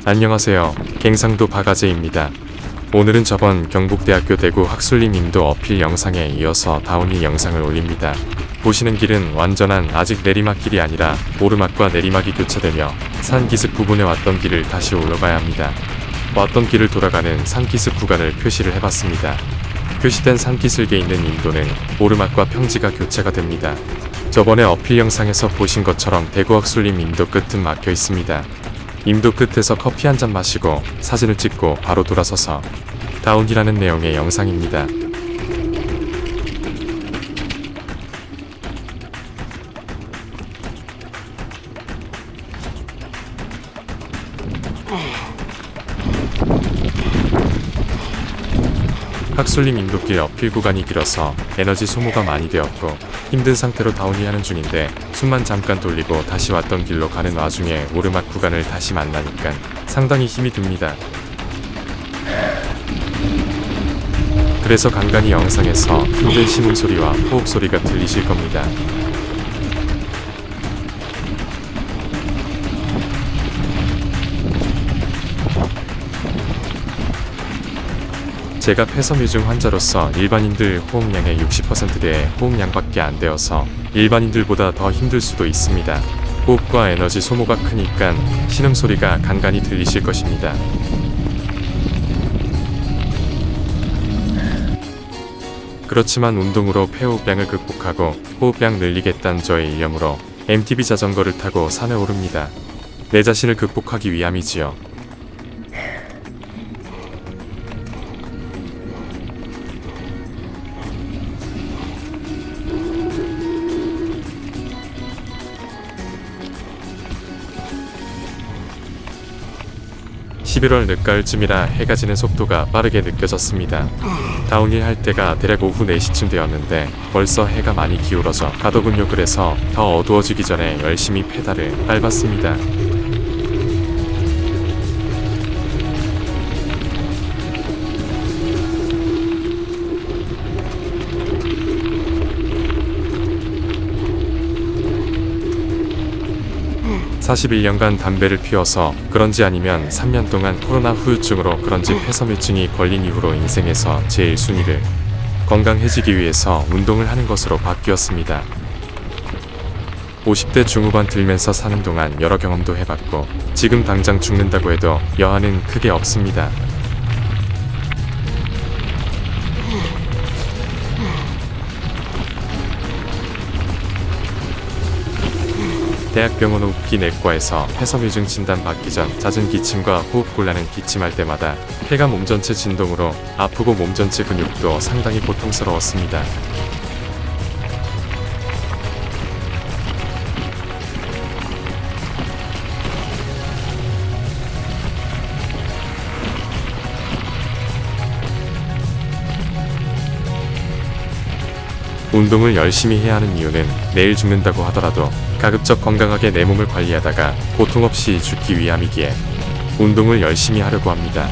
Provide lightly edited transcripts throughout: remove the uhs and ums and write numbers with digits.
안녕하세요. 갱상도 바가제입니다. 오늘은 저번 경북대학교 대구 학술림 인도 어필 영상에 이어서 다운힐 영상을 올립니다. 보시는 길은 완전한 아직 내리막길이 아니라 오르막과 내리막이 교차되며 산기슭 부분에 왔던 길을 다시 올라가야 합니다. 왔던 길을 돌아가는 산기슭 구간을 표시를 해봤습니다. 표시된 산기슭에 있는 인도는 오르막과 평지가 교차가 됩니다. 저번에 어필 영상에서 보신 것처럼 대구 학술림 인도 끝은 막혀 있습니다. 인도 끝에서 커피 한 잔 마시고 사진을 찍고 바로 돌아서서 다운힐하는 내용의 영상입니다. 학술림 인도길 어필 구간이 길어서 에너지 소모가 많이 되었고 힘든 상태로 다운힐하는 중인데 숨만 잠깐 돌리고 다시 왔던 길로 가는 와중에 오르막 구간을 다시 만나니까 상당히 힘이 듭니다. 그래서 간간히 영상에서 힘든 심음소리와 호흡소리가 들리실 겁니다. 제가 폐섬유증 환자로서 일반인들 호흡량의 60%대의 호흡량밖에 안 되어서 일반인들보다 더 힘들 수도 있습니다. 호흡과 에너지 소모가 크니까 신음소리가 간간히 들리실 것입니다. 그렇지만 운동으로 폐호흡량을 극복하고 호흡량 늘리겠다는 저의 일념으로 MTB 자전거를 타고 산에 오릅니다. 내 자신을 극복하기 위함이지요. (11월) 늦가을쯤이라 해가 지는 속도가 빠르게 느껴졌습니다. 다운힐 할 때가 대략 오후 4시쯤 되었는데 벌써 해가 많이 기울어져 가더군요. 그래서 더 어두워지기 전에 열심히 페달을 밟았습니다. (41년간) 담배를 피워서 그런지 아니면 3년 동안 코로나 후유증으로 그런지 폐섬유증이 걸린 이후로 인생에서 제 1순위를 건강해지기 위해서 운동을 하는 것으로 바뀌었습니다. 50대 중후반 들면서 사는 동안 여러 경험도 해봤고 지금 당장 죽는다고 해도 여한은 크게 없습니다. 대학병원 호흡기내과에서 폐섬유증 진단 받기 전 잦은 기침과 호흡곤란은 기침할 때마다 폐가 몸전체 진동으로 아프고 몸전체 근육도 상당히 고통스러웠습니다. 운동을 열심히 해야 하는 이유는 내일 죽는다고 하더라도 가급적 건강하게 내 몸을 관리하다가 고통 없이 죽기 위함이기에 운동을 열심히 하려고 합니다.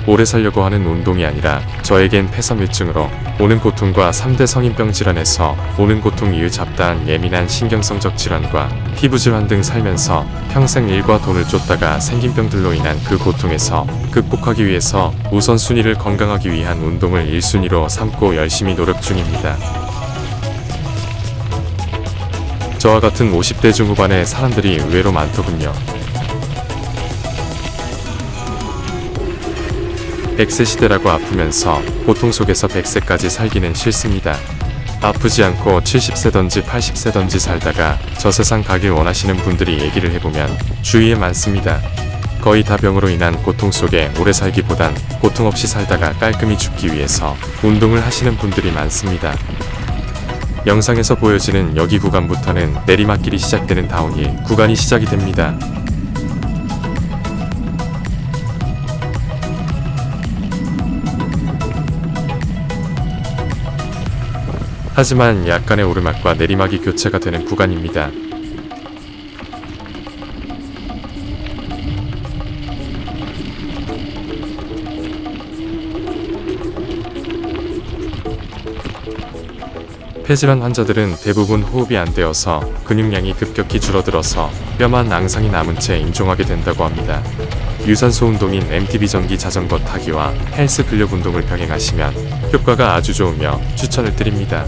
오래 살려고 하는 운동이 아니라 저에겐 폐섬유증으로 오는 고통과 3대 성인병 질환에서 오는 고통 이후 잡다한 예민한 신경성적 질환과 피부질환 등 살면서 평생 일과 돈을 쫓다가 생긴 병들로 인한 그 고통에서 극복하기 위해서 우선순위를 건강하기 위한 운동을 1순위로 삼고 열심히 노력 중입니다. 저와 같은 50대 중후반의 사람들이 의외로 많더군요. 100세 시대라고 아프면서 고통 속에서 100세까지 살기는 싫습니다. 아프지 않고 70세든지 80세든지 살다가 저 세상 가길 원하시는 분들이 얘기를 해보면 주위에 많습니다. 거의 다 병으로 인한 고통 속에 오래 살기보단 고통 없이 살다가 깔끔히 죽기 위해서 운동을 하시는 분들이 많습니다. 영상에서 보여지는 여기 구간부터는 내리막길이 시작되는 다운힐 구간이 시작이 됩니다. 하지만 약간의 오르막과 내리막이 교차가 되는 구간입니다. 폐질환 환자들은 대부분 호흡이 안 되어서 근육량이 급격히 줄어들어서 뼈만 앙상이 남은 채 임종하게 된다고 합니다. 유산소 운동인 MTB 전기 자전거 타기와 헬스 근력 운동을 병행하시면 효과가 아주 좋으며 추천을 드립니다.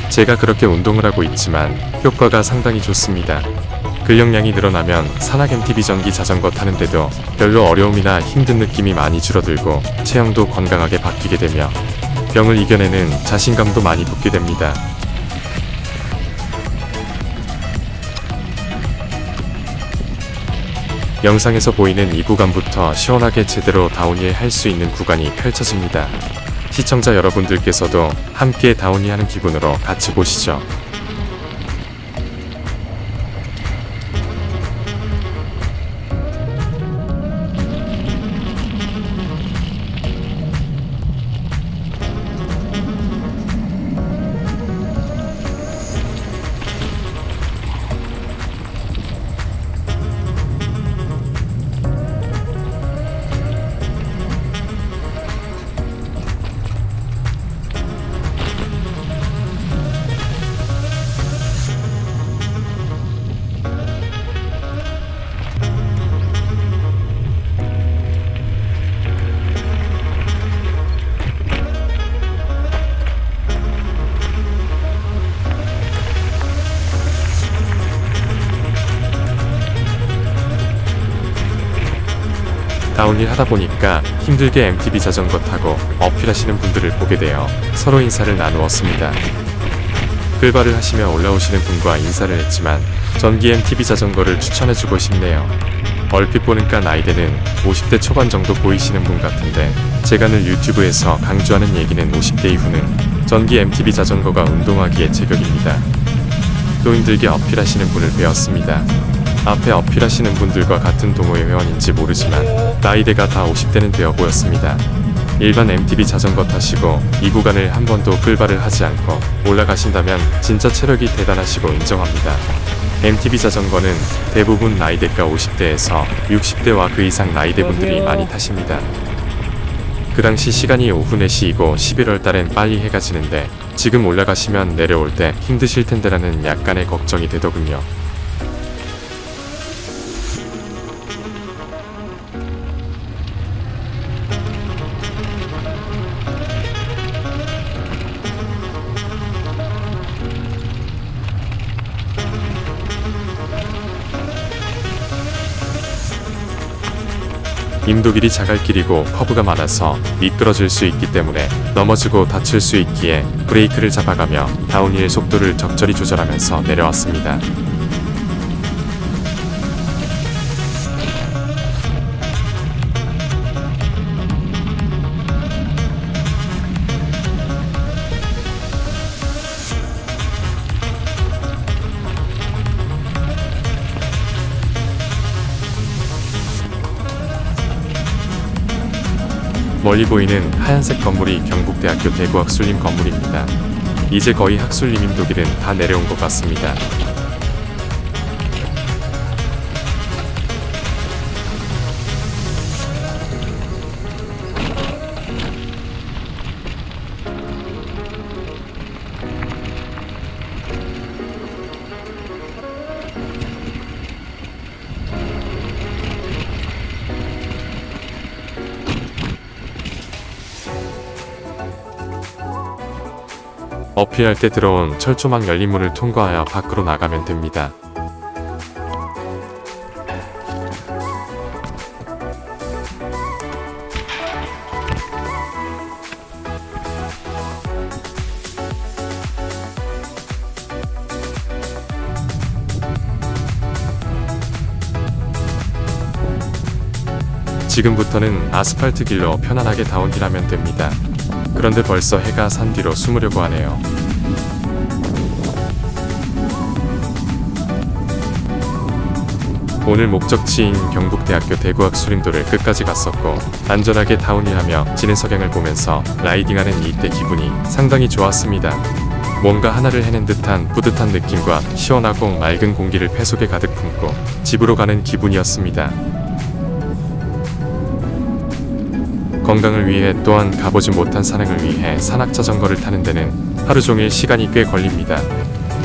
제가 그렇게 운동을 하고 있지만 효과가 상당히 좋습니다. 근력량이 늘어나면 산악 MTB 전기 자전거 타는데도 별로 어려움이나 힘든 느낌이 많이 줄어들고 체형도 건강하게 바뀌게 되며 병을 이겨내는 자신감도 많이 붙게 됩니다. 영상에서 보이는 이 구간부터 시원하게 제대로 다운힐 할 수 있는 구간이 펼쳐집니다. 시청자 여러분들께서도 함께 다운힐 하는 기분으로 같이 보시죠. 다운힐 하다 보니까 힘들게 MTB 자전거 타고 어필하시는 분들을 보게 되어 서로 인사를 나누었습니다. 끌바를 하시며 올라오시는 분과 인사를 했지만 전기 MTB 자전거를 추천해주고 싶네요. 얼핏 보니까 나이대는 50대 초반 정도 보이시는 분 같은데 제가 늘 유튜브에서 강조하는 얘기는 50대 이후는 전기 MTB 자전거가 운동하기에 제격입니다. 또 힘들게 어필하시는 분을 배웠습니다. 앞에 어필하시는 분들과 같은 동호회 회원인지 모르지만 나이대가 다 50대는 되어 보였습니다. 일반 MTB 자전거 타시고 이 구간을 한 번도 끌바를 하지 않고 올라가신다면 진짜 체력이 대단하시고 인정합니다. MTB 자전거는 대부분 나이대가 50대에서 60대와 그 이상 나이대 분들이 많이 타십니다. 그 당시 시간이 오후 4시이고 11월 달엔 빨리 해가 지는데 지금 올라가시면 내려올 때 힘드실 텐데라는 약간의 걱정이 되더군요. 임도길이 자갈길이고 커브가 많아서 미끄러질 수 있기 때문에 넘어지고 다칠 수 있기에 브레이크를 잡아가며 다운힐 속도를 적절히 조절하면서 내려왔습니다. 멀리 보이는 하얀색 건물이 경북대학교 대구학술림 건물입니다. 이제 거의 학술림 임도길은 다 내려온 것 같습니다. 어필할 때 들어온 철조망 열린 문을 통과하여 밖으로 나가면 됩니다. 지금부터는 아스팔트 길로 편안하게 다운힐하면 됩니다. 그런데 벌써 해가 산 뒤로 숨으려고 하네요. 오늘 목적지인 경북대학교 대구학술림도를 끝까지 갔었고 안전하게 다운힐하며 지는 석양을 보면서 라이딩하는 이때 기분이 상당히 좋았습니다. 뭔가 하나를 해낸 듯한 뿌듯한 느낌과 시원하고 맑은 공기를 폐속에 가득 품고 집으로 가는 기분이었습니다. 건강을 위해 또한 가보지 못한 산행을 위해 산악 자전거를 타는 데는 하루 종일 시간이 꽤 걸립니다.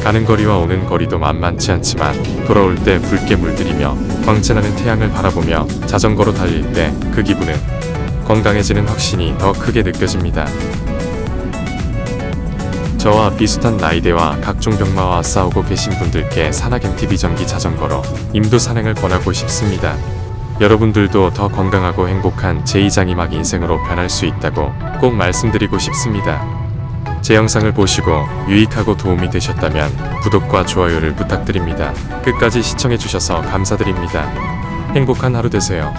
가는 거리와 오는 거리도 만만치 않지만 돌아올 때 붉게 물들이며 광채나는 태양을 바라보며 자전거로 달릴 때 그 기분은 건강해지는 확신이 더 크게 느껴집니다. 저와 비슷한 나이대와 각종 병마와 싸우고 계신 분들께 산악 MTB 전기 자전거로 임도 산행을 권하고 싶습니다. 여러분들도 더 건강하고 행복한 제2장이막 인생으로 변할 수 있다고 꼭 말씀드리고 싶습니다. 제 영상을 보시고 유익하고 도움이 되셨다면 구독과 좋아요를 부탁드립니다. 끝까지 시청해주셔서 감사드립니다. 행복한 하루 되세요.